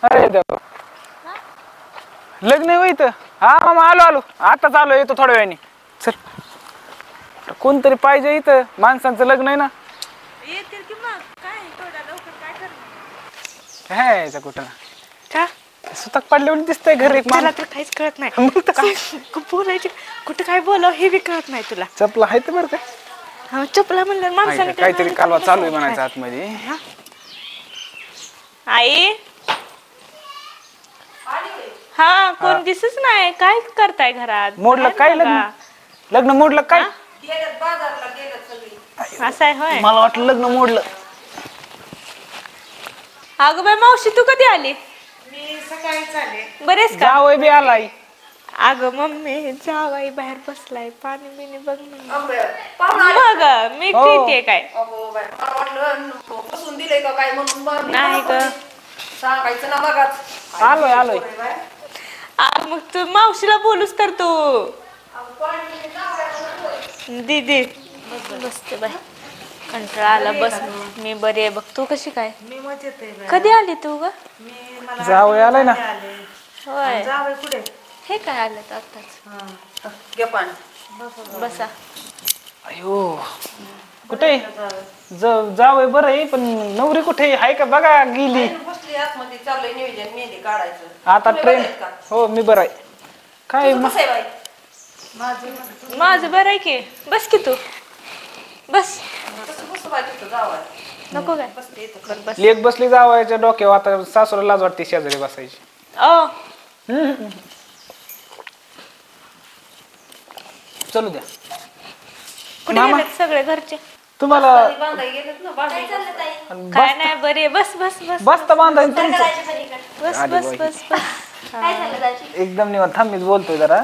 अरे देवा लग्न आहे इथं. हा मामा आलो आलो आताच आलो येतो थोड्या वेळाने. चल कोणतरी पाहिजे इथं माणसांचं लग्न आहे ना. येतील की मग काय थोड्या लवकर काय करणार काय यायचं कुठं का सुतक पडल्यावर दिसतंय घर एक त्याला तर काहीच कळत नाही मग तर काय बोलायचे कुठं काय बोलावं हे बी कळत नाही तुला चपला आहे तर बरं का हा चपला म्हणलं माणसाने काहीतरी कालवा चालू आहे म्हणायचं आतमध्ये. आई हा कोण दिसच नाही काय करताय घरात मोडलं काय लग्न लग्न मोडलं काय असं आहे होय. मला वाटलं लग्न मोडलं. अगं बाई मावशी तू कधी आली मी सकाळीच आले. बरेच का जावई बी आलाय. अगं मम्मी जावाई बाहेर बसलाय पाणी बिणी बघ ना बघ मी हो. पिते काय बसून दिलंय का काय म्हणून नाही ग सांगायचं ना बघाच. आलोय आलोय. मग तू मावशीला बोलूस तर तू दीदी बसते बाय कंटाळा आला बस मी बरी आहे बघ तू कशी काय मी मजेत आहे. कधी आली तू ग मी मला जावई आलाय ना. आले. होय जावई कुठे? हे काय आलं आताच घे पाणी. बसा अयो कुठे जावई बरं आहे पण नवरी कुठे आहे का बघा गेली. बसली आतमध्ये चाललंय नियोजन मेहंदी काढायचं. आता तुम्ही ट्रेन बरे आहेत का? हो मी बरं आहे. काय तुझं कसं आहे बाई? माझं बरं आहे की बस की तू बस कसं बसू बाई तुझं जावई? नको काय बसते इथं. कर बस लेक बसली जावायच्या डोक्यावर आता सासूला लाज वाटते शेजारी बसायची. ओ चलू द्या. कुठे मामा? गेलेत सगळे घरचे तुम्हाला बांधाय गेलेत ना बांधाय. काय नाही बरे बस बस बस बसता बांधा तुमचं बस आली बस बाई. बस बस एकदम निवांत थांब मीच बोलतोय जरा.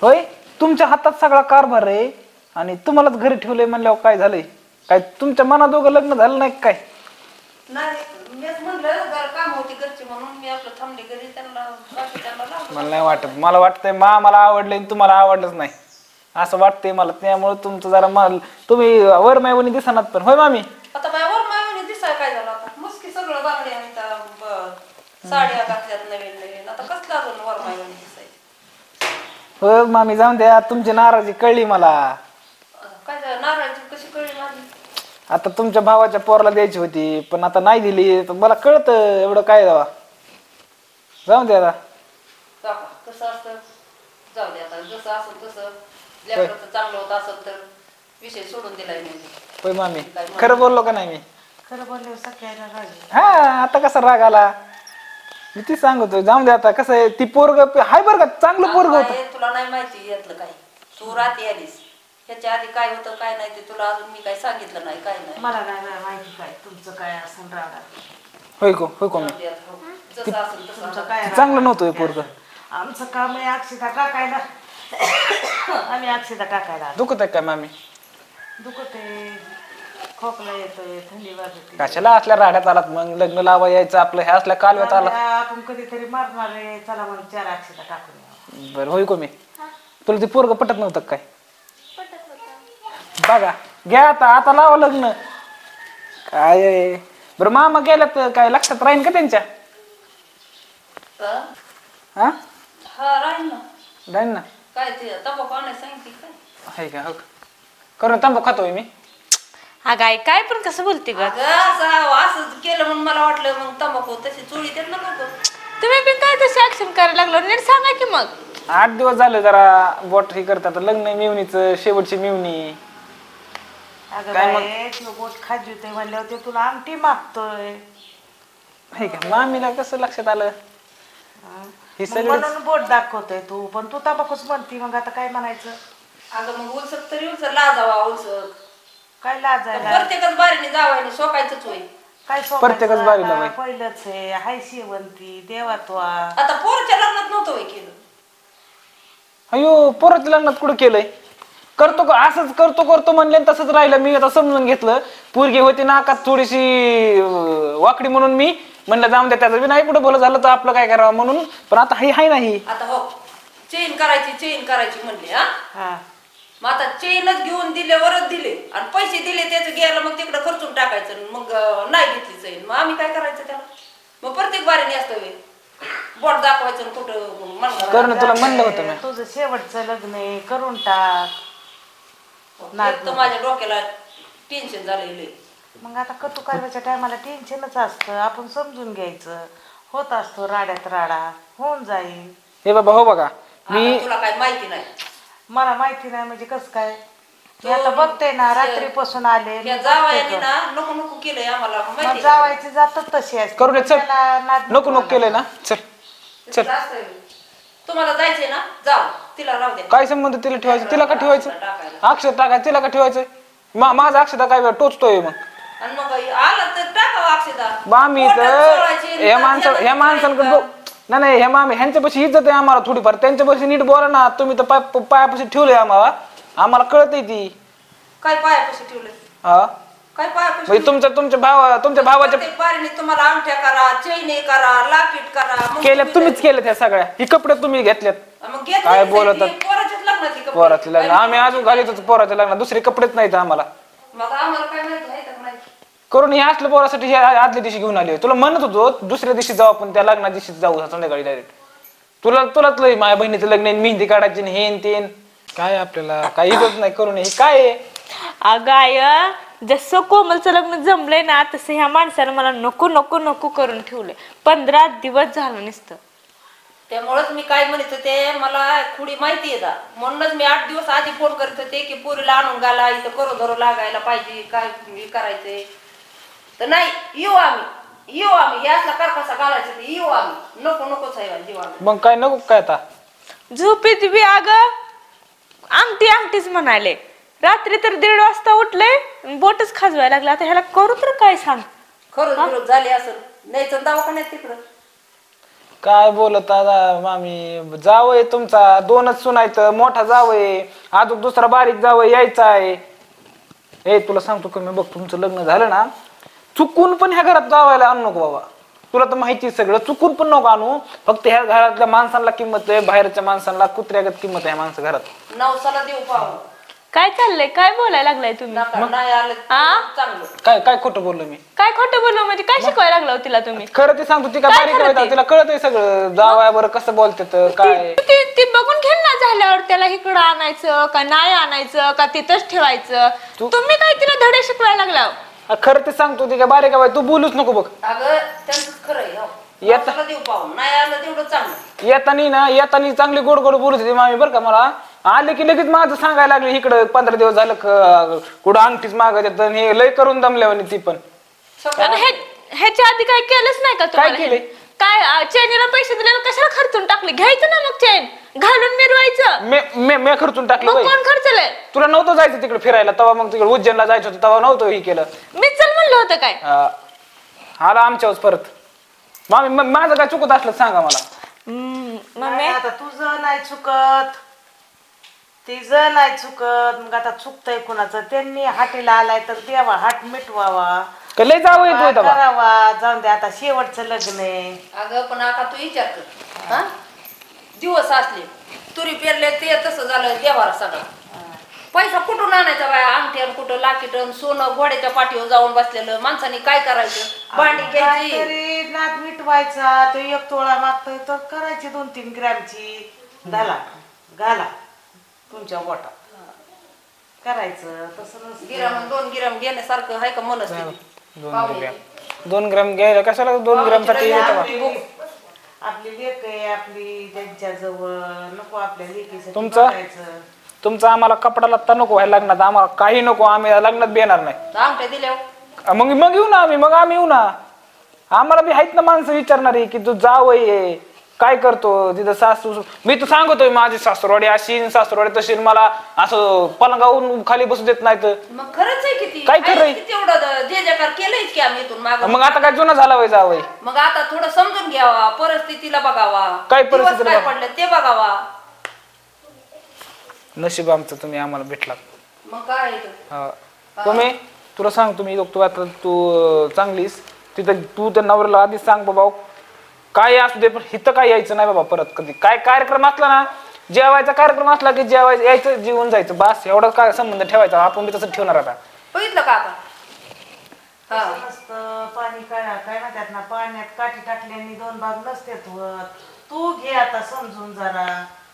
होय तुमच्या हातात सगळा कारभार आहे आणि तुम्हालाच घरी ठेवलंय म्हणल्यावर काय झालंय काय तुमच्या मना दोघं लग्न झालं नाही काय. नाही मीच म्हणलं जरा काम होती घरची म्हणून मी आपलं थांबले घरी त्यांना लावलं. मला नाही वाटत मला वाटतंय मला आवडलंय आणि तुम्हाला आवडलंच नाही असं वाटतंय मला. त्यामुळे तुमचं जरा तुम्ही वर मायवणी दिसणार पण होय मामी. आता बायवर मायवणी दिसाय काय झालं आता मस्की सगळं बांगडे आणि साड्या घातल्यात नवीन नवीन आता कसलं अजून वर मायवणी दिसायची. हो मामी जाऊन द्या तुमची नाराजी कळली मला. काय झालं नारळाची कशी कळली माझी. आता तुमच्या भावाच्या पोराला द्यायची होती पण आता नाही दिली तर मला कळतं एवढं काय जावा जाऊन द्या आता. कसं असतं जाऊ दे आता जसं असं तसं लेकराचं चांगलं होतं असं तर विषय सोडून दिलाय मी. होय मामी खरं बोललो का नाही मी. खरं बोलले सगळ्याला राग. हा आता कसा राग आला मी ती सांगतोय जाऊन द्या आता कसं आहे ती पोरग हाय बरं का चांगलं पोरग होतं. तुला नाही माहिती यातलं काय तू रात्री आलीस ह्याच्या आधी काय होतं काय नाही ते तुला अजून मी काय सांगितलं नाही काय नाही. मला नाही माहिती काय तुमचं काय असं राग. होय को मी जसं असेल तसं काय चांगलं नव्हतं पोरग. आमचं काम आहे अक्षता टाकायला. आम्ही अक्षता टाकायला दुखत आहे काय मामी. दुखत आहे खोकला येतोय थंडी वाजते. कशाला असल्या राड्यात आलात मग लग्न लावा यायचं आपलं ह्या असल्या कालव्यात आला. आपण कधीतरी मारणार आहे चला म्हणून 4 अक्षता टाकून. बरं होय को मी तुला ते पोरग पटत नव्हतं काय. बघा घ्या आता आता लावा लग्न काय आहे. बरं मामा गेल्यात काय लक्षात राहीन का त्यांच्या. हा हा राहील ना. राहीन ना. काय ते तंबाखू आणायला सांगितली काय. आहे का हो करून तंबाखू खातोय मी. हा गाय काय पण कसं बोलते ग असं केलं म्हणून मला वाटलं मग तंबाखू तशी चोळी देत ना लोक. तुम्ही पण काय तसे ऍक्शन करायला लागलो नीट सांगा की मग. 8 दिवस झाले जरा बोट हे करतात लग्न मिवणीचं शेवटची मिवणी. बोट खाजवतोय म्हणल्यावर ते तुला आमटी मागतोय. आहे का मामीला कसं लक्षात आलं हे सगळं म्हणून बोट दाखवतोय तू पण तू तंबाखूच म्हणती मग आता काय म्हणायचं. अगं मग उलसक तरी उलसक लाजावा उलसक काय लाजायला प्रत्येकच बारीने जावायने शोकायचंच होय. काय प्रत्येकच बारीला बाई पहिलंच आहे हाय शेवंती देवात्वा. आता पोरच्या लग्नात नव्हतं होय केलं. अयो पोराच्या लग्नात कुठं केलंय करतो का असंच करतो म्हणले तसंच राहिलं. मी आता समजून घेतलं पोरगी होती नाकात थोडीशी वाकडी म्हणून मी म्हणलं जाऊन द्या त्याचं बी नाही कुठं बोल झालं तर आपलं काय करावं म्हणून. पण आता हे हाय नाही आता हो चेन करायची म्हणली. हा मग आता चेनच घेऊन दिल्यावरच दिले आणि पैसे दिले त्याचं घ्यायला मग तिकडे खर्चून टाकायचं मग नाही घेतली चेन मग आम्ही काय करायचं त्याला. मग प्रत्येक बारीने असतं बोट दाखवायचं आणि कुठं मनगटात. करणं तुला म्हणलं होतं मी. तुझं शेवटचं लग्न आहे करून टाक. एक तर माझ्या डोक्याला टेन्शन झालेलं. मग आता कटू करायच्या टायमाला टेन्शनच असतं. आपण समजून घ्यायचं. होत असतो राड्यात राडा होऊन जाईल. हे बाबा हो बघा मी तुला काय माहिती नाही. मला माहिती नाही म्हणजे कसं काय. मी आता बघते ना रात्रीपासून आले जावायने ना नको नको केलंय आम्हाला. जावायचे जातात तशी असते. करू दे चल. नको नको केलंय ना चल चल. तुम्हाला जायचंय ना जाऊ. तिला राहू द्या. काय संबंध तिला ठेवायचं. तिला का ठेवायचं अक्षर टाकायचं. तिला का ठेवायचं. माझा अक्षता काय टोचतोय मग. आणि मग आला तर टाकावं अक्षता. मामी तर ह्या माणसांकडे नाही ह्या मामी ह्यांच्यापाशी इज्जत आहे आम्हाला थोडीफार. त्यांच्यापाशी नीट बोला ना. तुम्ही तर पायापाशी ठेवलंय आम्हाला कळतंय ती. काय पायापाशी ठेवलंय. हा काय पायापाशी म्हणजे तुमच्या भावाच्या पारीने तुम्हाला अंगठ्या करा चैनी करा लाकीट करा केल्या तुम्हीच केल्यात ह्या सगळ्या. ही कपडे तुम्ही घेतल्यात. मग काय बोलतात पोराच्याच लग्नाची कपडे. पोराचे लग्न आम्ही अजून घालीतच पोराच्या लग्न. दुसरे कपडेच नाहीत आम्हाला. मग आम्हाला काय माहिती आहे का नाही. करून हे असलं पोरासाठी हे आदल्या दिवशी घेऊन आले. तुला म्हणत होतो दुसऱ्या दिवशी जाऊ आपण त्या लग्ना दिवशी जाऊ संध्याकाळी डायरेक्ट. तुलाच लय माझ्या बहिणीचं लग्न आहे मेहंदी काढायची हेन तेन काय आपल्याला काही इज्जत नाही करून हे काय आहे. अगाय जसं कोमलचं लग्न जमलंय ना तसं ह्या माणसानं मला नको नको नको करून ठेवलंय. 15 दिवस झालं नसतं. त्यामुळेच मी काय म्हणत होते मला खुडी माहिती आहे का. म्हणूनच मी 8 दिवस आधी फोन करत होते की पोरीला आणून घाला इथं करो धरो लागायला पाहिजे काय करायचंय. तर नाही येऊ आम्ही हे असला करकसा घालायचं ते येऊ आम्ही. नको नकोच आहे जीवा. मग काय नको काय आता झोपेत बी अगं अंगठीच म्हणाले. रात्री तर 1:30 वाजता उठले बोटच खाजवायला लागला. आता ह्याला करू तर काय सांग. खरंच विरोध झाले असेल न्यायचं दवाखान्यात तिकडं. काय बोलत आता मामी. जावय तुमचा 2च सुनायचं. मोठा जावय अजून दुसरा बारीक जावय यायचा आहे. हे तुला सांगतो का मी बघ तुमचं लग्न झालं ना चुकून पण ह्या घरात जावायला आणू नको बाबा. तुला तर माहिती सगळं. चुकून पण नको आणू. फक्त ह्या घरातल्या माणसांना किंमत आहे. बाहेरच्या माणसांना कुत्र्यागत किंमत आहे माणसं घरात. नवसाला देऊ पाहू. काय चाललंय काय बोलायला लागलाय तुम्ही. नाही आलं चांगलं. काय खोटं बोललो मी. काय खोटं बोललो म्हणजे काय शिकवायला लागला तिला तुम्ही. खरं ते सांगतो ती काय बारीक आहे. तिला कळत आहे सगळं. जावाय बरं कसं बोलतात काय ती बघून घे ना झाल्यावर त्याला इकडं आणायचं का नाही आणायचं का तिथंच ठेवायचं. तुम्ही काय तिला धडे शिकवायला लागला. खरं ते सांगतो ती काय बारीक आहे. तू बोलूच नको बघ. अगं त्यांचं खरं आहे. देऊ पाहू नाही आलं तेवढं चांगलं. येतानी चांगली गोड गोड बोलत होती मामी बरं का. मला आले की लगेच माझं सांगायला लागले इकडं 15 दिवस झालं कुठं अंगठीच मागत येत. हे लय करून दमल्यावानी ती पण. ह्याच्या आधी काय केलंच नाही का तुम्हाला. केलंय? काय चेनीला पैसे दिले कशाला खर्चून टाकले. घ्यायचं ना मग चेन घालून मिरवायचं. मी खर्चून टाकलं. कोण खर्चलंय. तुला नव्हतं जायचं तिकडे फिरायला तेव्हा. मग तिकडे उज्जैनला जायचं होतं तेव्हा नव्हतं हे केलं. मी चल म्हणलं होतं काय. आला आमच्यावर परत. मामी माझं काय चुकत असलं सांगा मला. मम्मी आता तुझं नाही चुकत तिचं नाही चुकत. मग आता चुकतंय कुणाचं. त्यांनी हाटीला आलाय तर देवा हाट मिटवावा लय जावं येतो करावा. जाऊन दे आता शेवटचं लग्न आहे. अगं पण आता तू विचार कर. दिवस असले तुरी पेरले ते तसं झालं देवारा सगळा. पैसा कुठून आणायचा बाया. अंगठ्यान कुठं लाकीटन सोनं घोड्याच्या पाठीवर जाऊन बसलेलं. माणसाने काय करायचं. भांडी घ्यायची नाद मिटवायचा. तो 1 तोळा मागतोय तर करायची 2-3 ग्रॅमची घाला तुमच्या बोटात करायचं. तसं गिराम 2 गिराम घेण्यासारखं आहे का मनच. 2 ग्रॅम घ्यायला कशाला 2 ग्रॅम साठी आपली लेक आहे आपली त्यांच्या जवळ नको आपल्या लेकीचं. तुमचा आम्हाला कपडा लत्ता नको व्हायला लागणार. आम्हाला काही नको. आम्ही लग्नात बी येणार नाही. आमच्या दिल्या मग येऊ ना आम्ही. मग आम्ही येऊ ना. आम्हाला बी आहेत ना माणसं विचारणारी की तू जावय काय करतो तिथं सासू. मी तर सांगतोय माझी सासूरवाडी अशी सासूरवाडी तशी. मला असं पलंगावून खाली बसू देत नाही. तर मग खरंच आहे किती काय खरंय. तेवढं जे जकार केलंय की आम्ही इथून माग. मग आता काय जुना झाला वय जावय. मग आता थोडं समजून घ्यावा. परिस्थितीला बघावा. काय परिस्थिती काय पडलं ते बघावा. नशीब आमचं तुम्ही आम्हाला भेटला. मग काय तुम्ही तुला सांग तुम्ही तू आता तू चांगलीस तिथं. तू त्या नवऱ्याला आधीच सांग बाबा काय असू दे पण इथं काय यायचं नाही बाबा परत कधी. काय कार्यक्रम असला ना जेवायचा कार्यक्रम असला की जेवायचं यायचं जेवून जायचं बस. एवढा काय संबंध ठेवायचा. आपण बी तसं ठेवणार. आता बघितलं का आता हा. नसतं पाणी काय ना त्यात ना पाण्यात काठी टाकल्याने 2 भाग नसते तू घे आता समजून जरा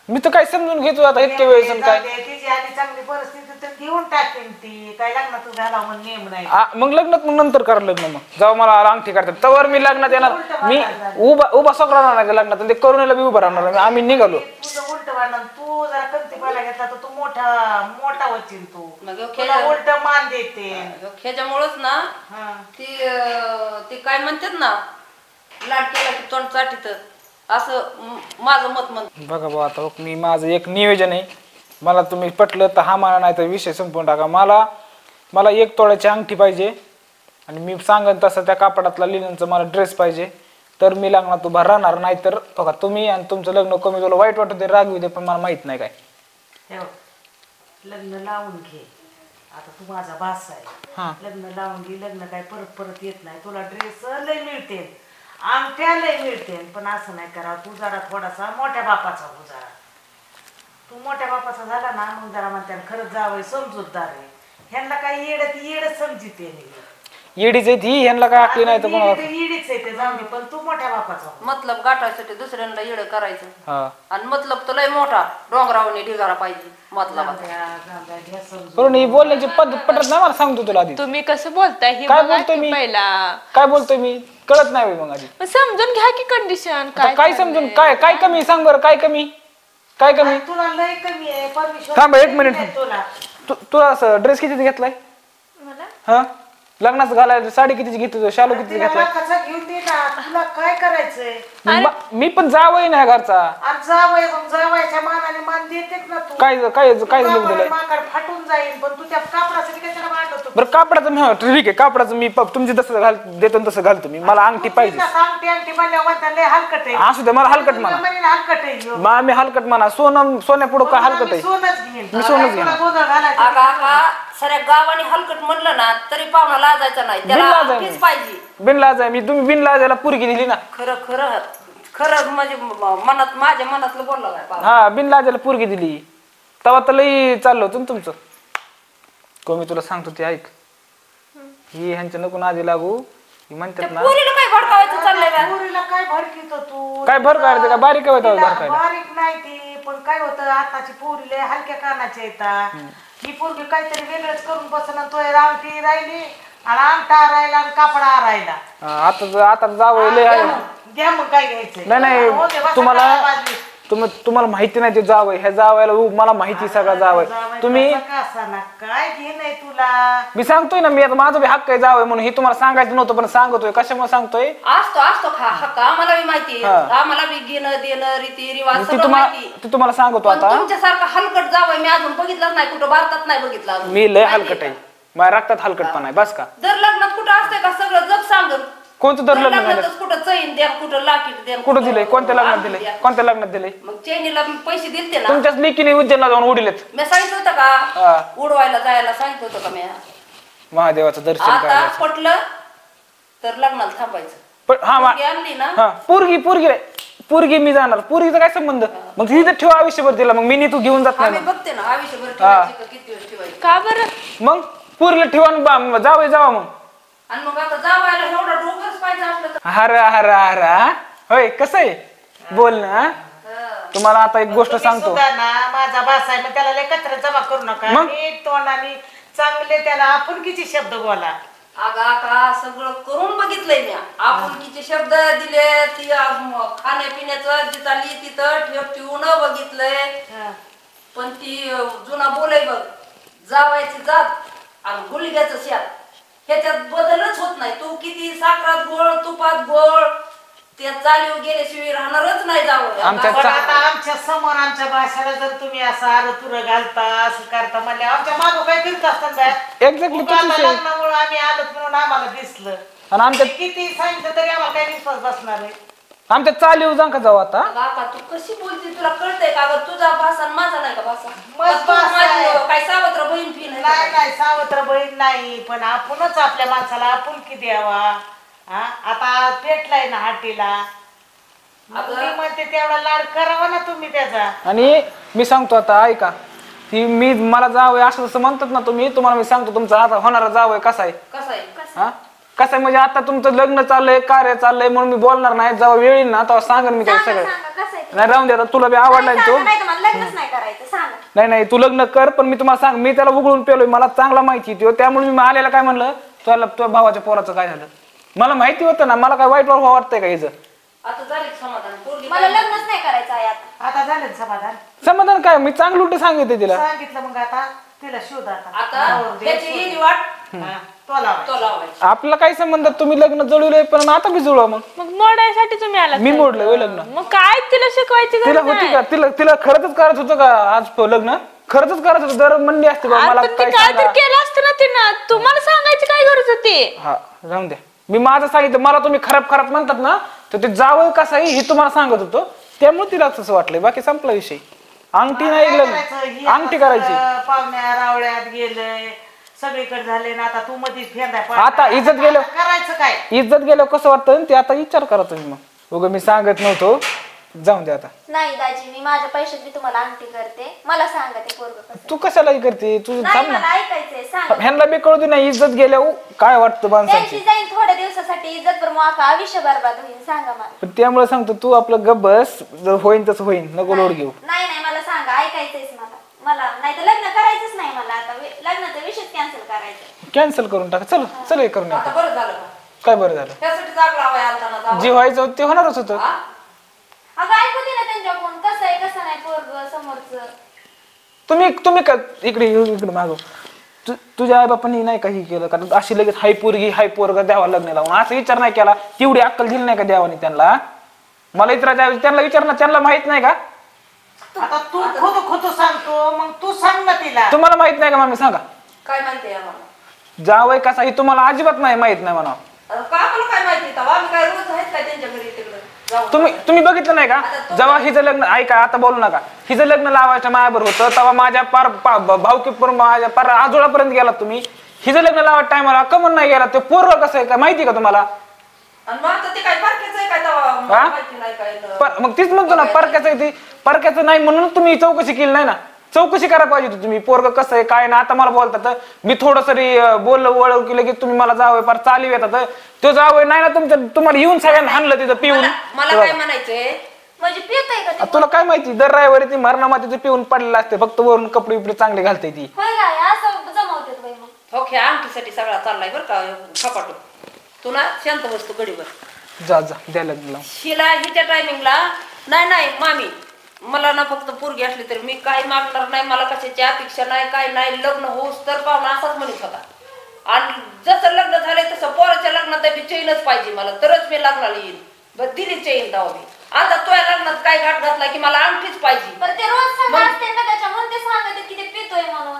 मी तर काय समजून घेतो आता इतके वेळेस काय तिची आणि चांगली परिस्थिती तर घेऊन टाकेन ती काय लागणार तू घाला म्हणून नेम नाही मग लग्नात मग नंतर करा लग्न मग जेव्हा मला अंगठी काढतात तवर मी लग्नात येणार मी उभा सगळा राहणार का लग्नात ते करूनला मी उभा राहणार आम्ही निघालो तुझं उलट वाढणार तू जरा कमतीपणा घेतला तर तू मोठा होशील तू मग तुला उलट मान देते ह्याच्यामुळंच ना हा. ती काय म्हणतात ना लाड केला की तोंड चाटीत असं माझं मत म्हणत. बघा भाऊ आता मी माझं एक नियोजन आहे मला तुम्ही पटलं तर हा मला नाही तर विषय संपवून टाका मला 1 तोळ्याची अंगठी पाहिजे आणि मी सांगन तसं त्या कापडातला लिननचा मला ड्रेस पाहिजे तर मी लग्नात उभा राहणार नाही तर बघा तुम्ही आणि तुमचं लग्न कमी तुला वाईट वाटत रागवी दे पण मला माहित नाही काय लग्न लावून घे आता तू माझा भास आहे लग्न लावून घे लग्न काय परत येत नाही तुला ड्रेस लय मिळते अंगठ्या लय मिळते पण असं नाही करा तू जरा थोडासा मोठ्या बापाचा हो जरा तू मोठ्या बापाचा झाला ना मग जरा म्हणते खरंच जावं समजूतदार आहे ह्यांना काही येडच समजिते येडीच आहे ती ह्यांना काय आखली नाही तर येडीच आहे ते जाऊ दे पण तू मोठ्या बापाचा मतलब गाठायसाठी दुसऱ्यांना येडं करायचं आणि मतलब तर लय मोठा डोंगरावनी ढिगारा पाहिजे मतलब करून ही बोलण्याची पद्धत पटत नाही मला सांगतो तुला आधी तुम्ही कसं बोलताय हे काय बघा बोलतोय की मी? पहिला काय बोलतोय मी कळत नाही मग आधी मग समजून घ्या की कंडिशन काय समजून काय कमी सांग बरं काय कमी तुला लय कमी आहे परमेश्वर थांब 1 मिनिट तुला तुला असं ड्रेस किती घेतलाय हा लग्नात घालायला साडी कितीची घेतली शालू किती घेतलाय कसा घेऊन दे ना तुला काय करायचंय मी पण जावई नाही घरचा आज जावय मग जावयाच्या मानाने मान देतेच ना तू काय काय काय लिहून दिलंय माकड फाटून जाईल पण तू त्या कापडासाठी कशाला मांडतो बरं कापडाचं मी ठीक आहे कापडाचं मी तुमची जसं देतो तसं घालतो मी मला अंगठी पाहिजे अंगठी म्हणल्यावर लय हलकट आहे असू दे मला हलकट म्हणा हलकट आहे मग मी हलकट म्हणा सोन्या पुढं काय हलकट आहे सोनच घेईन मी सोनच घेणार. गोंधळ घालायचा सऱ्या गावाने हलकट म्हणलं ना तरी पाहुणा लाजायचा नाही त्याला अंगठीच पाहिजे बिनलाज आहे मी तुम्ही बिनलाजाला पुरगी दिली ना खरं म्हणजे मनात माझ्या मनातलं बोलला काय पाहुणा. हा बिनलाजाला पुरगी दिली तेव्हा तर लई चाललं होतं ना तुमचं को मी तुला सांगतो ते ऐक ही ह्यांच्या नको नादी लागू ही म्हणतात ना पोरीला काय भडकावायचं चाललंय का? पोरीला काय भडकीतो तू काय भर काढते का बारीक काय होतं भर काढायला बारीक नाही ती पण काय होतं आताची पोरीले हलक्या कानाच्या येतात ही पोरगी काहीतरी वेगळंच करून बसणं तो अंगठी राहिली आणि अंगठा राहिला आणि कापडा राहिला आता जावं लय आहे घ्या मग काय घ्यायचंय नाही हो दे, बसा तुम्हाला काय बाजली. तुम्हाला माहिती नाही ते जावं ह्या जावायला मला माहिती सगळं जावं जावई तुम्ही कसा कसा ना काय घे नाही तुला मी सांगतोय ना मी आता माझं बी हक्क आहे जावं म्हणून हे तुम्हाला सांगायचं नव्हतं पण सांगतोय कशामुळे सांगतोय असतो हक्क आम्हाला बी माहिती आम्हाला बी घेणं देणं रीती रिवाज सगळं माहिती ते तुम्हाला सांगतो पण आता तुमच्यासारखा हलकट जावं मी अजून बघितलंच नाही कुठं भारतात नाही बघितलं अजून. मी लय माहिती हलकट आहे का? माझ्या रक्तात हलकटपणा आहे बस का दर लग्नात कुठं असतंय का सगळं जग सांगल कोणतं तर लग्न झालं लग्नातच कुठं चैन द्या कुठं लाकीट द्या कुठं दिलंय कोणत्या लग्नात दिलंय द्या. कोणत्या लग्नात दिलंय मग चैनीला पैसे दिलते ना तुमच्याच लेकीने उज्जैनला जाऊन उडीलेत मी सांगितलं होतं हा. का उडवायला जायला सांगितलं होतं का मी महादेवाचं दर्शन आता करायचं पटलं तर लग्नाला थांबायचं पण हा पोरगी आणली ना हा पोरगी मी जाणार पोरगीचा काय संबंध मग तिथे ठेवा आयुष्यभर तिला मग मी तू घेऊन जात नाही आम्ही बघते ना आयुष्यभर ठेवायची का किती दिवस ठेवायची का बरं मग पोरीला ठेवा जावा मग आणि मग आता जावायला एवढा डोकंच पाहिजे असलं तर हरा होय कसं आहे बोल ना तुम्हाला आता एक गोष्ट तुम्ही सांगतो सुद्धा ना माझा भास आहे मग त्याला लय कचरा जमा करू नका मग? नीट तोंडाने चांगले त्याला आपुलकीचे शब्द बोला अगा का सगळं करून बघितलंय मी आपुलकीचे शब्द दिले ती खाण्यापिण्याचं जिथं आली तिथं ठेवून बघितलंय पण ती जुना बोलाय बघ जावायची जात आणि गुलग्याचं शात ह्याच्यात बदलच होत नाही तू किती साखरात गोळ तुपात गोळ त्या चालीव गेल्याशिवाय राहणारच नाही जावं पण आता आमच्या समोर आमच्या भाषेला जर तुम्ही असं आरतुर घालता असं करता म्हणले आमच्या मागं काय फिरत असतात एक्झॅक्टली लग्नामुळे आम्ही आलो म्हणून आम्हाला दिसलं आणि आमच्या किती सांगितलं तरी आम्हाला काही विश्वास बसणार आहे आमच्या चालीव जा का जाऊ आता काका तू कशी बोलते तुला कळतंय का गं? तुझा भाषा आणि माझा नाही का भाषा मस्त तू भाषा माझी आहे. काय सावत्र बहीण फी नाही का? नाही सावत्र बहीण नाही पण आपणच आपल्या माणसाला आपुलकी द्यावा हा आता पेटलाय ना हाटीला अगं. मी म्हणते तेवढा लाड करावा ना तुम्ही त्याचा आणि मी सांगतो आता ऐका ती मला जावं असं जसं म्हणतात ना तुम्हाला मी सांगतो तुमचा आता होणारा जावं कसा आहे कसं आहे हा कसं आहे म्हणजे आता तुमचं लग्न चाललंय कार्य चाललंय म्हणून मी बोलणार नाही. जेव्हा वेळ येईल ना तेव्हा सांगेन मी काय सगळं. नाही राहून द्या तुला बी आवडला तो. नाही नाही तू लग्न कर पण मी तुम्हाला सांग मी त्याला उघडून पेलोय मला चांगला माहिती तो त्यामुळे मी आलेला काय म्हणलं तुला तुझ्या भावाच्या पोराचं काय झालं मला माहिती होतं ना मला काय वाईट वाटतंय का हिचं. आता झाले समाधान पोरगी मला लग्नच नाही करायचं आहे आता. आता झालं ना समाधान समाधान काय मी चांगलं उलट सांगितलं तिला. सांगितलं मग आता तिला शोध आता त्याची येईल वाट तो लावायचा. तो लावायचा. आपला काय संबंध तुम्ही लग्न जुळवलंय पण आता बी जुळवा मग. मग मोडायसाठी तुम्ही आला मी मोडलं होय लग्न. मग काय तिला शिकवायची गरज तिला होती नाही. का तिला खरंच करायचं होतं का आज लग्न खरंच करायचं होतं दर म्हणली असते बा मला पण ती काय काय तर सांगा. केलं असतं ना तिनं तुम्हाला सांगायची काय गरज होती. हा राहून द्या मी माझं सांगितलं मला तुम्ही खराब म्हणतात ना तर ते जावं कसं आहे हे तुम्हाला सांगत होतो त्यामुळे तिला तसं वाटलंय बाकी संपला विषय. अंगठी नाही लग्न अंगठी करायची. पाहुण्या रावळ्यात गेलंय सगळीकडे झाले ना आता तू मध्ये फेंदाय आता इज्जत गेलो करायचं काय इज्जत गेलो कसं वाटतं ते आता विचार करा तुम्ही मग उगा मी सांगत नव्हतो जाऊन दे आता. नाही दाजी मी माझ्या पैशात मी तुम्हाला अंगठी करते मला सांगा ते पोरगं कसं. तू कशालाही करते तू नाही थांब ना मला ऐकायचंय सांगा. ह्यांना बी कळू दे ना इज्जत गेल्या काय वाटतं त्यांची माणसाची. जाईल थोड्या दिवसासाठी इज्जत पर मग आयुष्य बरबाद होईल सांगा मला. पण त्यामुळे सांगतो तू आपलं गप बस जर होईन तसं होईन नको लोड घेऊ. नाही नाही मला सांगा ऐकायचंयच मला नाही तर लग्न करायचंच नाही मला आता लग्नाचा विषयच कॅन्सल करायचा. कॅन्सल करून टाका चल चल हे करून आता टाका. बरं झालं का? काय बरं झालं त्यासाठी जाग लावाय आलता ना जावं. जे व्हायचं होतं ते होणारच होतं. हा? अगं ऐकू दे ना त्यांच्या कोण कसं आहे कसं नाही पोरग समोरचं. तुम्ही इकडे मागो तुझ्या आई बापांनी नाही काही केलं कारण अशी लगेच हाय पोरगी हाय पोरग द्यावा लग्न लावून असा विचार नाही केला तेवढी अक्कल दिली नाही का देवानी त्यांना. मला इतराच्या त्यांना विचार ना त्यांना माहित नाही का आता तू खोटं सांगतो मग तू सांग ना तिला. तुम्हाला माहित नाही का मामी सांगा काय माहितीये आम्हाला जावय कसा हे तुम्हाला अजिबात नाही माहित नाही म्हणा. आता का आम्हाला काय माहिती तेव्हा आम्ही काय रोज आहेत काय त्यांच्या घरी तिकडं जाऊ. तुम्ही बघितलं नाही का जेव्हा हिचं लग्न ऐका आता बोलू नका हिचं लग्न लावायचं माझ्यावर होतं तेव्हा माझ्या पार भावकीपूर माझ्या पार आजोळापर्यंत गेला तुम्ही. हिचं लग्न लावायचं टायमाला कमन नाही गेला ते पोरं कसं आहे का माहिती का तुम्हाला. आणि मग आता ते काय पारख्याचं आहे काय तेव्हा माहिती नाही काय मग तीच म्हणतो ना परक्याचं आहे ते परक्याचं नाही म्हणून तुम्ही चौकशी केली नाही ना. चौकशी करायला पाहिजे होती तुम्ही पोरग कसं आहे काय ना. आता मला बोलतात मी थोडं सरी बोललं ओळख केलं की तुम्ही मला जावं पार चालू येतात तो जावं नाही ना तुम्हाला येऊन सगळ्यांना हाणलं तिथं पिऊन. मला काय म्हणायचंय म्हणजे पियत आहे का तुला काय माहिती दर रायवर ती मरणामातीचं पिऊन पडलेलं असते फक्त वरून कपडे बिपडे चांगले घालते ती. होय काय असं जमवतात बाई मग. हो ह्या अंगठीसाठी सगळा चाललाय बरं का खपाटो. तू ना शांत बसतो गडीवर जा द्या लग्न लावून. शिला हिच्या टायमिंगला नाही मामी मला ना फक्त पोरगी असली तरी मी काही मागणार नाही मला कशाची अपेक्षा नाही काय नाही लग्न होऊस तर पाहुणा असाच म्हणत होता. आणि जसं लग्न झालंय तसं पोराच्या लग्नात बी चैनच पाहिजे मला तरच मी लग्नाला येईल. बस दिली चैन दावा मी आता तुझ्या लग्नात काय घाट घातला की मला अंगठीच पाहिजे. पण ते रोज सांगा असते ना त्याच्यामुळे ते सांगतात की ते पितोय म्हणून.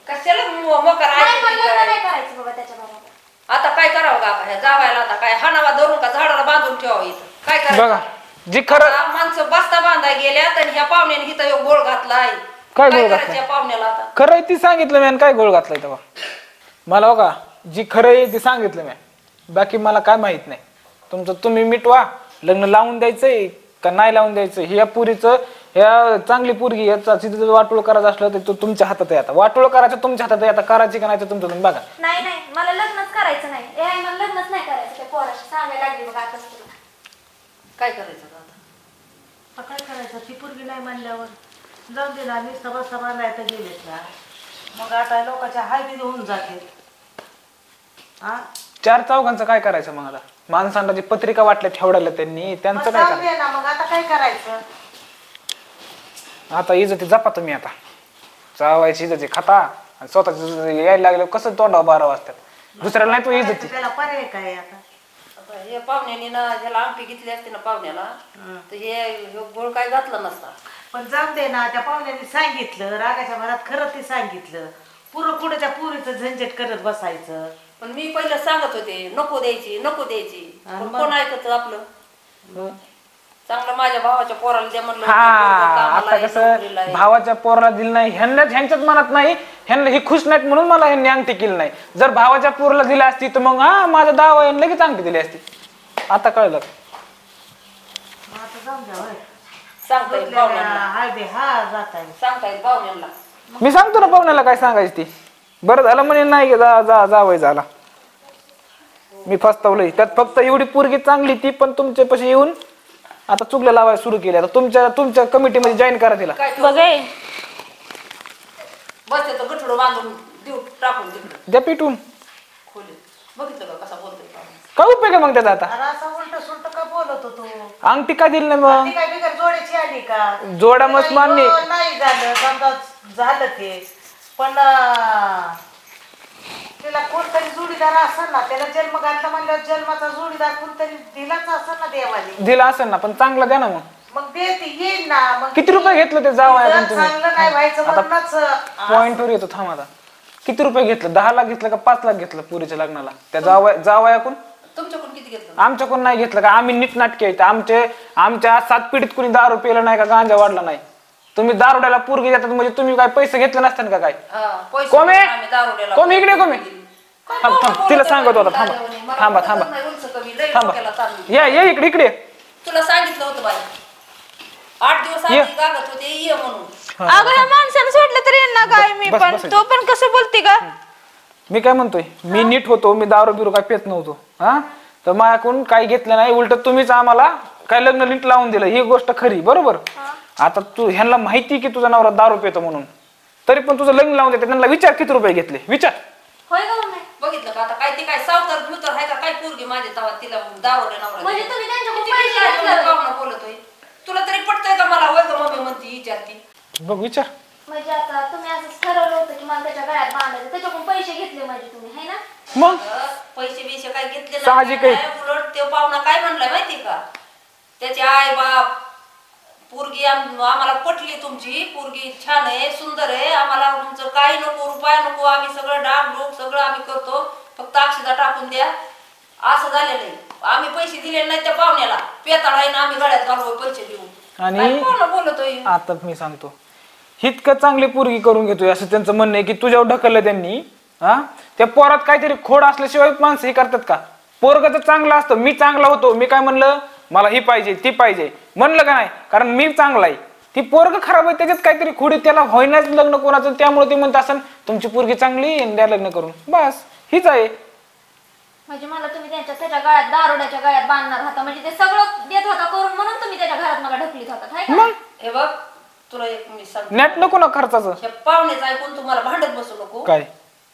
कशाला मकर नाही पण लग्न नाही करायचं बाबा त्याच्या बरोबर. आता काय करावं का ह्या जावायला आता काय हाणावा धरून का झाडाला बांधून ठेवावं इथं काय बघा करायचं. जी खरं आता माणसं बस्ता बांधाय गेल्यात आणि ह्या पाहुण्याने इथं गोळ घातलाय काय गोळ करायचं घातलाय? या पाहुण्याला आता खरं आहे ती सांगितलं मी आणि काय गोळ घातलाय तेव्हा मला बघा जी खरं आहे ती सांगितलं मी बाकी मला काय माहित नाही. तुमचं तुम्ही मिटवा लग्न लावून द्यायचंय का नाही लावून द्यायचं ह्या पुरीचं ह्या चांगली पोरगी याचा तिथं वाटोळ करायचं असलं तर तो तुमच्या हातात आहे. आता वाटोळ करायचं तुमच्या हातात आहे आता करायची का नाही तर तुमचं तुम्ही बघा. नाही नाही मला लग्नच करायचं नाही. ए आई मला लग्नच नाही करायचं. त्या पोराशी सांगायला लागली बघा आताच तुला. काय करायचं आता काय करायचं ती पोरगी नाही म्हणल्यावर जाऊ दे ना नुसतं बसता बांधाय तर गेलेत ना मग आता लोकांच्या हायती होऊन जाते. हा चार चौघांचं काय करायचं मग आता माणसांना जी पत्रिका वाटल्या ठेवडायला त्यांनी त्यांचं काय करायचं. ना मग आता काय करायचं. आता इज्जती जपा तुम्ही आता चावायची इज्जती खाता आणि स्वतःच यायला लागलं कसं तोंडावर 12 वाजतात दुसऱ्याला नाही तो इज्जती. त्याला पर्याय काय आता. आता हे पाहुण्याने ना ह्याला अंगठी घेतली असते ना पाहुण्याला तर हे गोळ काय घातला नसता. पण जाऊ दे ना त्या पाहुण्याने सांगितलं रागाच्या भरात खरं ते सांगितलं पुरं पुढे त्या पुरीचं झंझट करत बसायचं. पण मी पहिलं सांगत होते नको द्यायची पण कोण ऐकत आपलं चांगलं माझ्या भावाच्या पोराला द्या म्हणलं आता कसं भावाच्या पोराला दिलं नाही ह्यांच्याच मनात नाही ह्यांना ही खुश नाहीत म्हणून मला ह्यांनी अंगठी केली नाही. जर भावाच्या पोराला दिली असती तर मग हा माझा दावा आहे लगेच अंगठी दिली असती. आता कळलं आता जाऊन द्या होय. सांगता येईल पाहुण्यांना हाय बे हा जात आहे. सांगता येईल पाहुण्यांना मी सांगतो ना पाहुण्याला काय सांगायची ती बरं झालं म्हणे नाही जावय झाला मी फसतावलंय त्यात. फक्त एवढी पोरगी चांगली ती पण तुमच्यापाशी येऊन आता चुगल्या लावायला सुरू केली. आता तुमच्या कमिटीमध्ये जॉईन करा तिला. काय बघे बस त्याचं गठुडं बांधून देऊ टाकून तिकडं द्या पिटून. खोलीत बघितलं का कसा बोलतोय का? काय उपयोग आहे मग त्याचा आता? अरे असं उलट सुलट का बोलत होतो? अंगठी का दिली नाही मग? ती काय बिगर जोड्याची आली का? जोडा मस्त मान्य. नाही झालं समजा झालं ते पण तिला कोणतरी जोडीदार असेल ना, त्याला जन्म घातला म्हणल्यावर जन्माचा जोडीदार कोणतरी दिलाच असेल ना देवाने. दिला असेल ना पण चांगला द्या ना मग. मग देते येईल ना. मग किती रुपये घेतलं ते जावं जर चांगलं नाही व्हायचं म्हणूनच पॉइंटवर येतो. थांब आता किती रुपये घेतलं? 10 लाख घेतलं का 5 लाख घेतलं पुरीच्या लग्नाला? त्या जावयाकून तुमच्याकडून किती घेतलं? आमच्याकडून नाही घेतलं का? आम्ही नीट नाटके आहेत. आमच्या 7 पिढीत कुणी दारू पिलं नाही का गांजा वाढला नाही. तुम्ही दारुड्याला पोरगी देतात म्हणजे तुम्ही काय पैसे घेतले नसतात का? काय कोमे कोमे इकडे कोमे तिला सांगत होता. थांबा थांबा थांबा थांबा या इकडे इकडे. तुला सांगितलं होतं बाई 8 दिवस आधी गागत होते ये म्हणून. अगं ह्या माणसाने सोडलं तरी यांना काय मी बस, पण बस. तो पण कसं बोलते का? मी काय म्हणतोय मी नीट होतो. मी दारू बिरू काय पेत नव्हतो. हा तर माझ्याकडून काही घेतलं नाही. उलट तुम्हीच आम्हाला काय लग्न नीट लावून दिलं ही गोष्ट खरी बरोबर. आता तू ह्यांना माहिती की तुझा नवरा दारू पितो म्हणून तरी पण तुझं लग्न लावून देते. त्यांना विचार किती रुपये घेतले विचार. होय का मम्मी? बघितलं का आता काय ती काय सावकार भूतर आहे का काय पोरगी माझी तवा तिला दावडे नवरा म्हणजे तुम्ही त्यांच्याकडून किती पैसे विचार घेतले? पाहुणा बोलतोय. तुला तरी पटतंय का मला? होय का मम्मी म्हणती विचारती. बघ विचार. म्हणजे आता तुम्ही असं ठरवलं होतं की मला त्याच्या गळ्यात बांधायचं, त्याच्याकडून पैसे घेतले म्हणजे तुम्ही, है ना? मग पैसे बिशे काय घेतले साहजिक नाही. आहे. उलट ते पाहुणा काय म्हणलाय माहिती का? त्याचे आई बाप पोरगी आम्हाला पटली, तुमची पोरगी छान आहे सुंदर आहे, आम्हाला तुमचं काही नको रुपया नको, आम्ही सगळं डाग डोक सगळं आम्ही करतो, फक्त अक्षदा टाकून द्या. असं झालेलं आहे. आम्ही पैसे दिले नाही त्या पाहुण्याला. पेताळ आहे ना आम्ही गळ्यात घालू पैसे देऊ. आणि बोलतोय आता मी सांगतो इतकं चांगली पोरगी करून घेतोय असं त्यांचं म्हणणं आहे की तुझ्यावर ढकललं त्यांनी. हा त्या पोरात काहीतरी खोड असल्याशिवाय माणसं हे करतात का? पोरग तर चांगलं असतं. मी चांगला होतो. मी काय म्हणलं मला ही पाहिजे ती पाहिजे म्हणलं का नाही? कारण मी चांगला आहे. ती पोरग खराब आहे त्याच्यात काहीतरी खोडी त्याला होईनाच लग्न कोणाचं. त्यामुळे ते म्हणत असं तुमची पोरगी चांगली द्या लग्न करून. बस हीच आहे. म्हणजे मला तुम्ही त्याच्या गळ्यात दारुड्याच्या गळ्यात बांधणार होता म्हणजे ते सगळं देत होता करून म्हणून तुम्ही त्याच्या घरात मला ढकलीत होता, हाय का? मग हे बघ तुला एक मी सांगतो. नेट नको ना खर्चाचं. हे पाहुण्याचं ऐकून तुम्हाला भांडत बसू नको. काय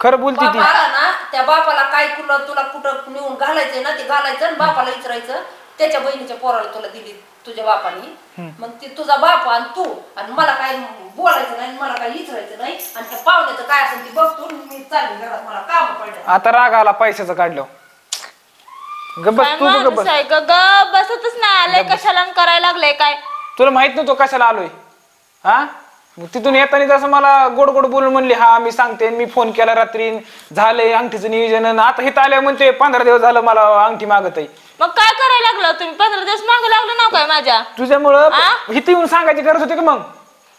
खरं बोलती ती. बापाला ना त्या बापाला काय तुला कुठं नेऊन घालायचंय ना ते घालायचं आणि बापाला विचारायचं त्याच्या बहिणीच्या पोराला तुला दिली तुझ्या बापानी. मग ते तुझा बाप आणि तू आणि मला काय बोलायचं नाही मला काय विचारायचं नाही. आणि त्या पाहुण्याचं काय असेल ती बघतो मी चालली घरात मला काम पडलं. आता राग आला पैशाचं काढलं. गबस तू गबस. बसतच नाही आलंय कशाला करायला लागलंय काय? तुला माहित नव्हतं कशाला आलोय? हा तिथून येताना जसं मला गोड गोड बोलून म्हणली हा मी सांगते मी फोन केला रात्री झालंय अंगठीचं नियोजन. आता हिथं आल्या म्हणते 15 दिवस झालं मला अंगठी मागत आहे. मग काय करायला लागलं तुम्ही? 15 दिवस मागे लागलं ना काय माझ्या? तुझ्यामुळं हिथं येऊन सांगायची गरज होती का?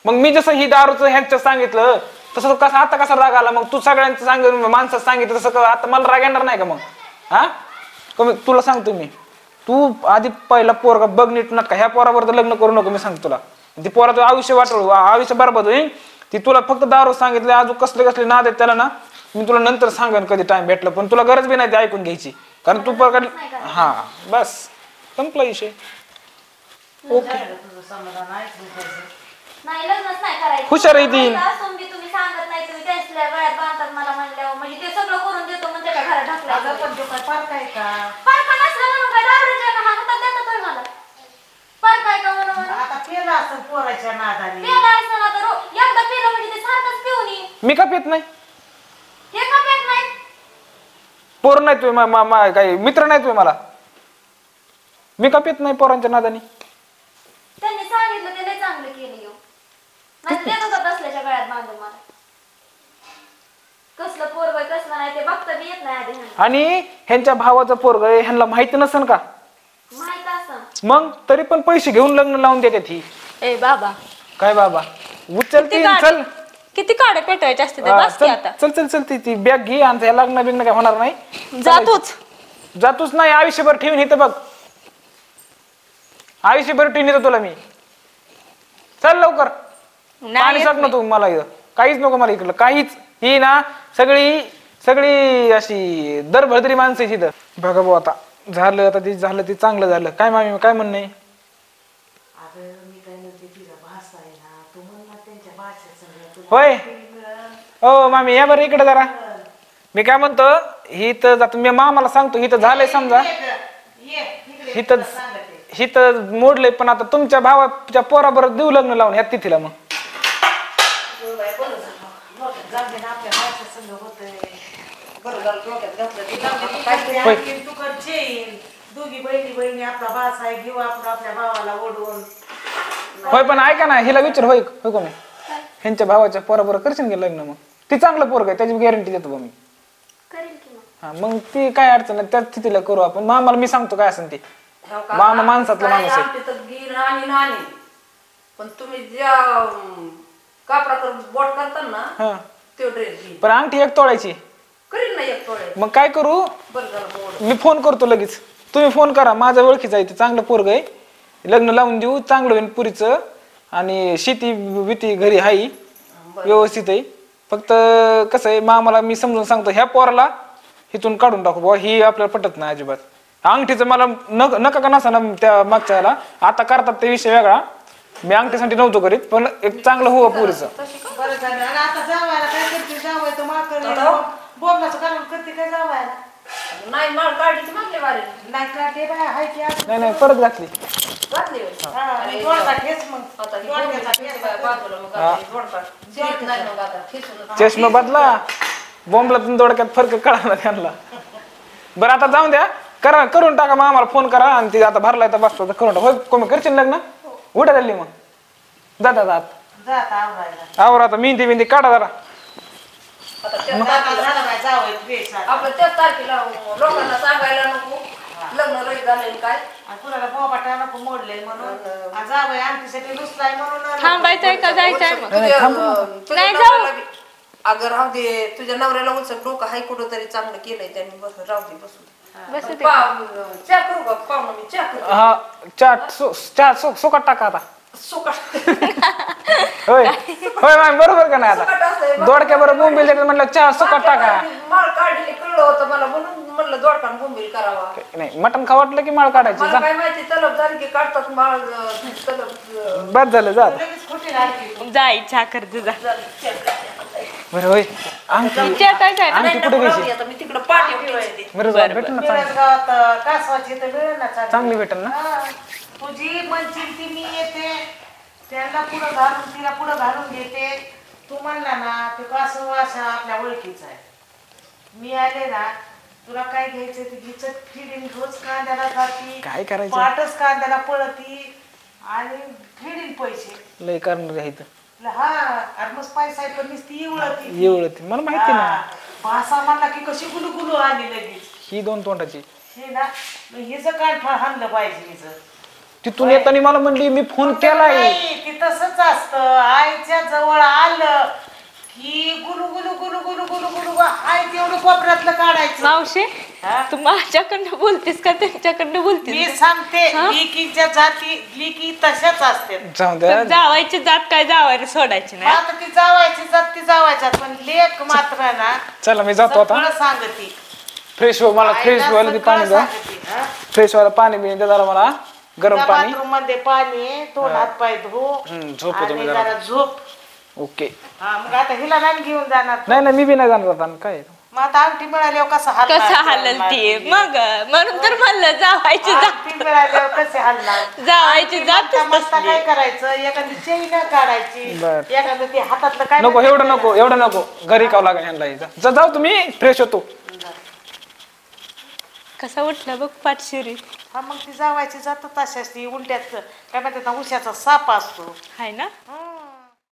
मग मी जसं ही दारूचं ह्यांचं सांगितलं तसं कसं आता कसा राग आला? मग तू सगळ्यांचं माणसात सांगितलं तसं आता मला राग येणार नाही का मग? हा तुला सांगतो मी तू आधी पहिला पोरगा बघ नीट नाटका. ह्या पोरावर तर लग्न करू नको मी सांगतो तुला. ती पोराचं आयुष्य वाटवू आयुष्य बरबाद होईल. ती तुला फक्त दारू सांगितले अजून कसले कसले नाद आहेत त्याला ना मी तुला नंतर सांगेन कधी टाइम भेटलं. पण तुला गरज बी नाही ते ऐकून घ्यायची कारण तू प्रकार हा बस संपला विषय. तुझं समाधान ऐकलं नाही लग्नच नाही करायचं. हुशार आहे ती. तुम्ही सांगत नाही तुम्ही त्यांच्या गळ्यात बांधतात मला म्हणल्यावर म्हणजे ते सगळं करून देतो म्हणजे त्याच्या घरात ढकलायचं. पण तो काय फार काय का पारखा नसलं म्हणून काय दारुड्याच्या हातात देतात होय मला? पारखा आहे का म्हणून? आता पेला असं पोराच्या नादाने. पेला असं ना तर एकदा पेलं म्हणजे ते सारखंच पिऊन येईल. मी का पेत नाही? हे का पेत नाही? पोर नाही तुम्ही काही मित्र नाही तुम्ही मला. मी का पेत नाही पोरांच्या नादानी? त्यांनी सांगितलं ते लय चांगलं केलं येऊ नाही देत होता असल्याच्या गळ्यात बांधून मला. कसलं पोरग कसलं नाही ते बघता बी येत नाही आधी ह्यांना. आणि ह्यांच्या भावाचं पोरग ह्यांना माहिती नसेल का? माहित असं मग तरी पण पैसे घेऊन लग्न लावून देतात ही. ए बाबा काय बाबा उचलती चल किती काढे पेटवायचे असते ते बस की आता. चल चल चल ती बॅग घे आणि त्या लग्न बिग्न काय होणार नाही. जातोच नाही आयुष्यभर ठेवून इथं बघ. आयुष्यभर ठेवून येतो तुला मी. चल लवकर पाणी टाक ना तू मला इथं. काहीच नको मला इकडलं काहीच. ही ना सगळी सगळी अशी दरभद्री माणसं तिथं. बघा भाऊ आता झालं, आता ते झालं ते चांगलं झालं. काय मामी काय म्हणणं आहे? अगं मी काय म्हणते, तिचा भास आहे ना, तू म्हणला त्यांच्या भाषेत होय हो मामी या बरं इकडे जरा. मी काय म्हणतो, ही तर जातो मी मामाला सांगतो, ही तर झालंय समजा, ही तर मोडलंय, पण आता तुमच्या भावाच्या पोराबरोबर देऊ लग्न लावून ह्या तिथीला. मग आपल्या भाषेत संग होतंय. बरं झालं डोक्यात घातलं ते. तू करशील दोघी बहिणी आपला भास आहे, घेऊ आपण आपल्या भावाला ओढून. होय पण ऐका ना, हिला विचार होय होय का मी ह्यांच्या भावाच्या पोराबरोबर करशील की लग्न? मग ती चांगलं पोरग आहे, त्याची गॅरंटी देतो बा मी. हा मग ती काय अडचण नाही, त्याच स्थितीला करू आपण. मामाला मी सांगतो काय असेल ती. मामा माणसातला माणूस आहे. पण तुम्ही ज्या कापडाकर बोट करता ना हा तो ड्रेस घे. पण अंगठी एक तोडायची करीन ना एक तोळे. मग काय करू, बरं झालं बोर्ड. मी फोन करतो लगेच, तुम्ही फोन करा. माझ्या ओळखीचं आहे, ते चांगलं पोरग आहे, लग्न लावून देऊ, चांगलं होईल पुरीचं. आणि शेती बिती घरी आहे, व्यवस्थित आहे. फक्त कसं आहे, मामाला मी समजून सांगतो, ह्या पोराला इथून काढून टाकू बाबा, ही आपल्याला पटत नाही अजिबात. अंगठीचं मला नका का नसा ना त्या मागच्याला, आता करतात ते विषय वेगळा. मी अंगठीसाठी नव्हतो करीत, पण एक चांगलं हो पुरीचं. बरं झालं. आणि आता जावायला काय करते, जावायचं माकड बोंबलाचं कारण करते काय जावायला? नाही माळ काढली मागले वारे नाही काढते बाय, हाय की असं. नाही परत घातली. घातली होय. दोडका ठेच मग. आता ही दोडक्याचा ठेस बाय बाजूला मग आता ही दोडका. शिरीत नाही मग आता ठेसून. चष्मा बदला, बोंबलातून दोडक्यात फरक कळाला त्यांना. बरं आता जाऊन द्या, करून टाका. मग आम्हाला फोन करा, आणि ती आता भरलाय तर बसतो तर करून टाका. होय कोणी करशील लग्न? उठा झाली मग जाता आवर. आता मेहंदी काढा जरा. आता आपलं त्याच तारखेला लोकांना सांगायला नको लग्न रही झाले काय. कुणाला बोबाटा नको मोडले म्हणून जावं आमच्यासाठी नुसताय म्हणून. थांबायचंय का जायचंय मग? तुझ्या नवऱ्याला अगं राहू दे, तुझ्या नवऱ्याला उचक डोकं हाय कुठं तरी चांगलं केलंय त्यांनी. बस राहू दे बसू. चहा करू का पाहुणं? मी चहा करू. हा चहा सुकाट टाका आता. सुकाट होय होय मॅम बरोबर का नाही? आता दोडक्या बरोबर बोंबील म्हटलं चहा सुकाट टाका. माळ काढली कळलं होतं मला, म्हणून म्हणलं दोडकान बोंबील करावा. नाही मटण खा वाटलं की माळ काढायची. मला काय माहिती तलब झाली की काढतात माळ तलब. बस झालं जा. जा इच्छा करते जा. बरं होय अंगठी कुठे घ्यायची? आता मी तिकडे पाठी ठेवायची. बरं भेटेल ना कासवाची तर मिळेल ना चांगली भेटेल ना. तुझी म्हणशील ती मी येते, त्यांना पुढं घालून तिला पुढं घालून घेते. तू म्हणला ना ते कासव असा आपल्या ओळखीचा आहे. मी आले ना, तुला काय घ्यायचं ते घ्यायचं. फिडीन रोज कांद्याला जाती, काय करायचं? पाटच कांद्याला पळती आणि फिडीन पैसे लय करणार आहे इथं. हा अरे मग पैसा आहे पण नुसती एवढती एवढं मला माहिती ना. भाषा म्हणला की कशी गुलू आली लगेच. ही दोन तोंडाची हे ना हिचं काठफाळ हाणलं पाहिजे हिचं. तिथून येताना मला म्हणली मी फोन केलाय. ती तसंच असतं, आईच्या जवळ आलं की गुलू गुलू गुलू गुलू गुलू गुलू आई तेवढं कोपऱ्यातलं काढायचं. मावशी तू माझ्याकडनं बोलतेस का त्यांच्याकडनं बोलतेस? मी सांगते लिकीच्या जाती लिकी तशाच असते. जाऊ द्या. जावायची जात काय जावायला सोडायची नाही. आता ती जावायची जात ती जावायच्या, पण लेक मात्र ना. चला मी जातो आता. सांगते फ्रेश हो, मला फ्रेश व्हायला पाणी द्या. फ्रेश व्हायला पाणी बिणी द्या जरा, मला गरम पाणी. बाथरूम मध्ये पाणी, तोंड हात पाय धुवो. झोपतो तुम्ही जरा झोप. ओके. मग आता हिला नाही घेऊन जाणार. नाही मी बी नाही जाणार आता. काय मग आता अंगठी मिळाल्यावर कसं हलल ती मग म्हणून तर म्हणलं जावायची जात मिळाल्यावर कसे हलणार. जावायची जात मस्त काय करायचं, एखादी चेन काढायची, एखादं ते हातातलं काय नको एवढं नको घरी काव लागेल ह्यांना. जाऊ तुम्ही फ्रेश होतो. कसा उठला बघ पाठशिरी. हा मग ती जावायची जात तशाच ती उलट्यात काय म्हणतात ना उशाचा साप असतो. हाय ना.